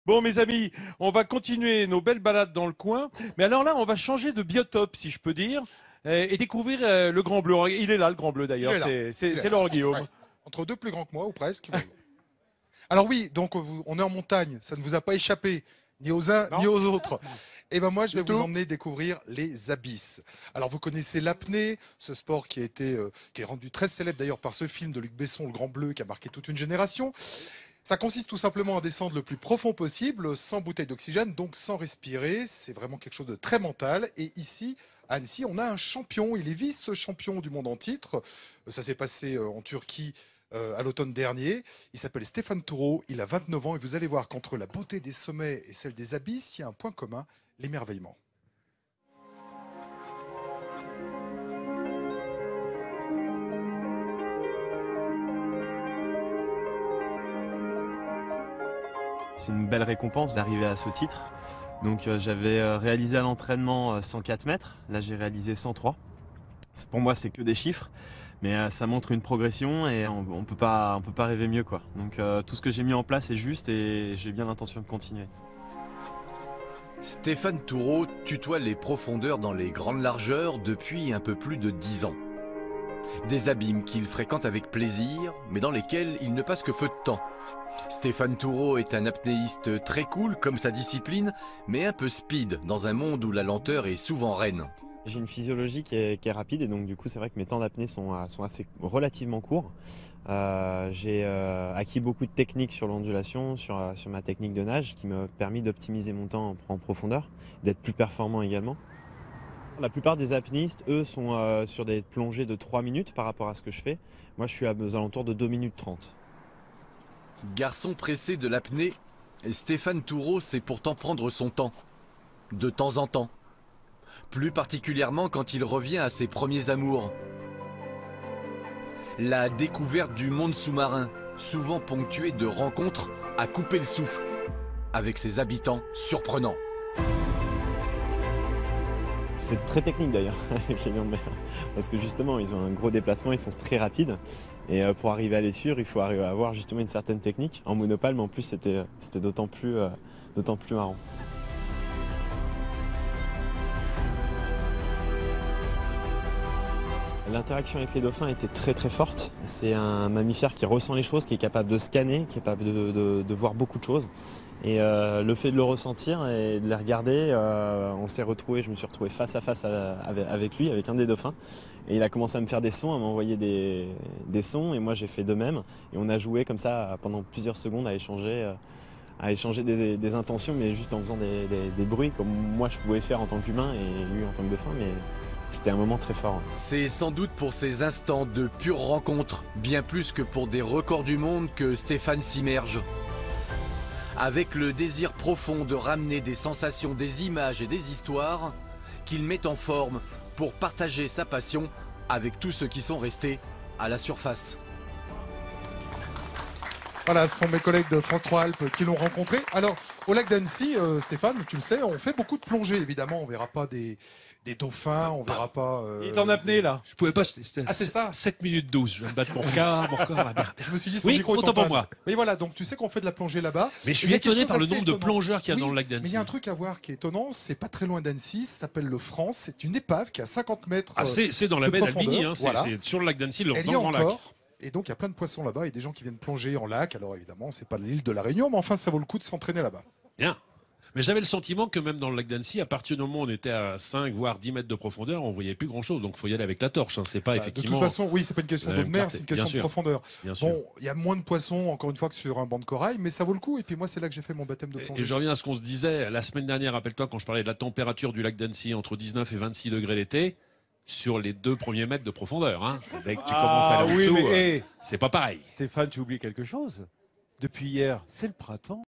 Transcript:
Bon, mes amis, on va continuer nos belles balades dans le coin. Mais alors là, on va changer de biotope, si je peux dire, et découvrir le Grand Bleu. Il est là, le Grand Bleu, Il d'ailleurs. est là. Il est C'est là. Laurent Guillaume. Ouais. Entre deux plus grands que moi, ou presque. Alors oui, donc on est en montagne, ça ne vous a pas échappé, ni aux uns ni Non, aux autres. Et ben moi, je vais du vous tout. emmener découvrir les abysses. Alors vous connaissez l'apnée, ce sport qui est rendu très célèbre d'ailleurs par ce film de Luc Besson, Le Grand Bleu, qui a marqué toute une génération. Ça consiste tout simplement à descendre le plus profond possible, sans bouteille d'oxygène, donc sans respirer. C'est vraiment quelque chose de très mental. Et ici, à Annecy, on a un champion. Il est vice-champion du monde en titre. Ça s'est passé en Turquie à l'automne dernier. Il s'appelle Stéphane Toureau. Il a 29 ans. Et vous allez voir qu'entre la beauté des sommets et celle des abysses, il y a un point commun, l'émerveillement. C'est une belle récompense d'arriver à ce titre. Donc j'avais réalisé à l'entraînement 104 mètres, là j'ai réalisé 103. Pour moi c'est que des chiffres, mais ça montre une progression et on peut pas rêver mieux quoi. Donc tout ce que j'ai mis en place est juste et j'ai bien l'intention de continuer. Stéphane Toureau tutoie les profondeurs dans les grandes largeurs depuis un peu plus de 10 ans. Des abîmes qu'il fréquente avec plaisir, mais dans lesquels il ne passe que peu de temps. Stéphane Toureau est un apnéiste très cool comme sa discipline, mais un peu speed dans un monde où la lenteur est souvent reine. J'ai une physiologie qui est rapide et donc du coup c'est vrai que mes temps d'apnée sont assez relativement courts. J'ai acquis beaucoup de techniques sur l'ondulation, sur ma technique de nage qui m'a permis d'optimiser mon temps en profondeur, d'être plus performant également. La plupart des apnéistes, eux, sont sur des plongées de 3 minutes par rapport à ce que je fais. Moi je suis aux alentours de 2 minutes 30. Garçon pressé de l'apnée, Stéphane Toureau sait pourtant prendre son temps, de temps en temps. Plus particulièrement quand il revient à ses premiers amours. La découverte du monde sous-marin, souvent ponctuée de rencontres à couper le souffle, avec ses habitants surprenants. C'est très technique d'ailleurs avec les lions de mer, parce que justement ils ont un gros déplacement, ils sont très rapides et pour arriver à les suivre il faut arriver à avoir justement une certaine technique. En monopale mais en plus c'était d'autant plus marrant. L'interaction avec les dauphins était très très forte. C'est un mammifère qui ressent les choses, qui est capable de scanner, qui est capable de voir beaucoup de choses. Et le fait de le ressentir et de les regarder, je me suis retrouvé face à face avec lui, avec un des dauphins. Et il a commencé à me faire des sons, à m'envoyer des sons, et moi j'ai fait de même. Et on a joué comme ça pendant plusieurs secondes à échanger des intentions, mais juste en faisant des bruits comme moi je pouvais faire en tant qu'humain et lui en tant que dauphin. Mais c'était un moment très fort. C'est sans doute pour ces instants de pure rencontre, bien plus que pour des records du monde, que Stéphane s'immerge. Avec le désir profond de ramener des sensations, des images et des histoires qu'il met en forme pour partager sa passion avec tous ceux qui sont restés à la surface. Voilà, ce sont mes collègues de France 3 Alpes qui l'ont rencontré. Alors, au lac d'Annecy, Stéphane, tu le sais, on fait beaucoup de plongées, évidemment. On ne verra pas des dauphins, on ne verra pas... Il est en apnée, là. Je pouvais pas, c'était Ah, c'est ça. 7 minutes 12, je vais me battre mon corps à la merde. Je me suis dit, son Oui, micro est en autant pour panne. moi. Mais voilà, donc tu sais qu'on fait de la plongée là-bas. Mais je Et il suis y a quelque étonné chose par le d'assez nombre de étonnant. plongeurs qu'il y a Oui, dans le lac mais il d'Annecy. y a un truc à voir qui est étonnant, c'est pas très loin d'Annecy, ça s'appelle le France, c'est une épave qui a 50 mètres Ah, c'est dans la de baie d'Albigny, profondeur, hein, voilà. c'est sur le lac d'Annecy, dans Elle le y est grand lac. encore. Et donc, il y a plein de poissons là-bas et des gens qui viennent plonger en lac. Alors, évidemment, c'est pas l'île de la Réunion, mais enfin, ça vaut le coup de s'entraîner là-bas. Bien. Mais j'avais le sentiment que même dans le lac d'Annecy, à partir du moment où on était à 5 voire 10 mètres de profondeur, on voyait plus grand-chose. Donc il faut y aller avec la torche. Hein. C'est pas De effectivement. toute façon, oui, c'est pas une question la d'eau de même mer, clarté. c'est une question Bien de sûr. profondeur. Bien sûr. Bon, il y a moins de poissons, encore une fois, que sur un banc de corail, mais ça vaut le coup. Et puis moi, c'est là que j'ai fait mon baptême de plongée. Et je reviens à ce qu'on se disait la semaine dernière, rappelle-toi, quand je parlais de la température du lac d'Annecy entre 19 et 26 degrés l'été, sur les 2 premiers mètres de profondeur. Hein. Dès que tu commences à aller oui, en dessous, mais c'est pas pareil. Stéphane, tu oublies quelque chose. Depuis hier, c'est le printemps.